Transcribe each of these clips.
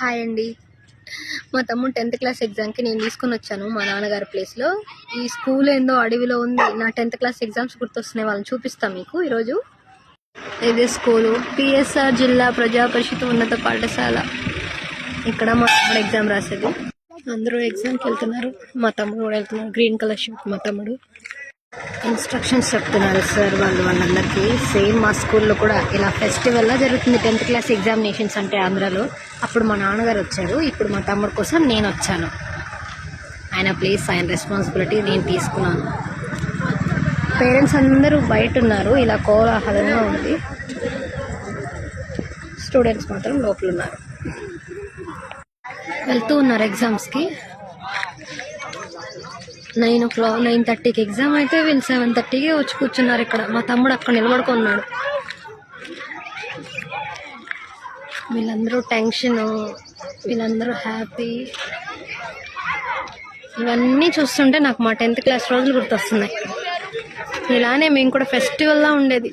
Hi అండి. మా తమ్ముడు 10th క్లాస్ ఎగ్జామ్కి నేను తీసుకొని వచ్చాను మా నాన్నగారి ప్లేస్లో. ఈ స్కూల్ ఏందో అడవిలో ఉంది. నా 10th క్లాస్ ఎగ్జామ్స్ గుర్తొస్తున్నాయి, వాళ్ళని చూపిస్తాను మీకు ఈరోజు. ఇదే స్కూలు, పిఎస్ఆర్ జిల్లా ప్రజా పరిషత్ ఉన్నత పాఠశాల. ఇక్కడ మా తమ్ముడు ఎగ్జామ్ రాసేది. అందరూ ఎగ్జామ్కి వెళ్తున్నారు, మా తమ్ముడు కూడా వెళ్తున్నారు. గ్రీన్ కలర్ షర్ట్ మా తమ్ముడు. ఇన్స్ట్రక్షన్స్ చెప్తున్నారు సార్ వాళ్ళందరికీ. సేమ్ మా స్కూల్లో కూడా ఇలా ఫెస్టివల్లా జరుగుతుంది 10th క్లాస్ ఎగ్జామినేషన్స్ అంటే ఆంధ్రాలో. అప్పుడు మా నాన్నగారు వచ్చారు, ఇప్పుడు మా తమ్ముడు కోసం నేను వచ్చాను. ఆయన ప్లేస్, ఆయన రెస్పాన్సిబిలిటీ నేను తీసుకున్నాను. పేరెంట్స్ అందరూ బయట ఉన్నారు, ఇలా కోలాహలంగా ఉంది. స్టూడెంట్స్ మాత్రం లోపల ఉన్నారు, వెళ్తూ ఉన్నారు ఎగ్జామ్స్కి. 9:30కి ఎగ్జామ్ అయితే వీళ్ళు 7:30కే వచ్చి కూర్చున్నారు ఇక్కడ. మా తమ్ముడు అక్కడ నిలబడుకున్నాడు. వీళ్ళందరూ టెన్షన్, వీళ్ళందరూ హ్యాపీ. ఇవన్నీ చూస్తుంటే నాకు మా 10th క్లాస్ రోజులు గుర్తొస్తున్నాయి. ఇలానే మేము కూడా ఫెస్టివల్లా ఉండేది.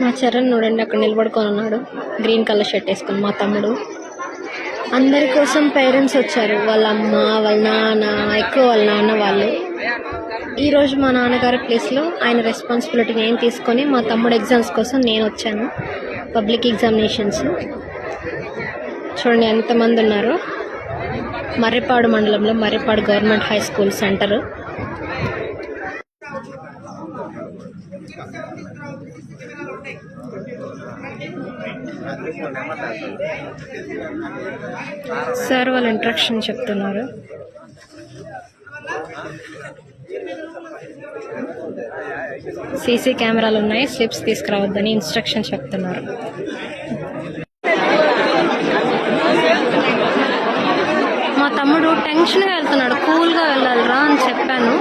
మా చరణ్ చూడండి అక్కడ నిలబడుకొని ఉన్నాడు, గ్రీన్ కలర్ షర్ట్ వేసుకొని. మా తమ్ముడు అందరి కోసం పేరెంట్స్ వచ్చారు, వాళ్ళ అమ్మ, వాళ్ళ నాన్న, ఎక్కువ వాళ్ళ నాన్న వాళ్ళు. ఈరోజు మా నాన్నగారి ప్లేస్లో ఆయన రెస్పాన్సిబిలిటీ నేను తీసుకొని మా తమ్ముడు ఎగ్జామ్స్ కోసం నేను వచ్చాను. పబ్లిక్ ఎగ్జామినేషన్స్ చూడండి ఎంతమంది ఉన్నారు. మర్రిపాడు మండలంలో Marripadu government high school centre. Sir వాళ్ళు ఇంట్రక్షన్ చెప్తున్నారు. సీసీ కెమెరాలు ఉన్నాయి, స్లిప్స్ తీసుకురావద్దని ఇన్స్ట్రక్షన్ చెప్తున్నారు. మా తమ్ముడు టెన్షన్గా వెళ్తున్నాడు, కూల్గా వెళ్ళాలిరా అని చెప్పాను.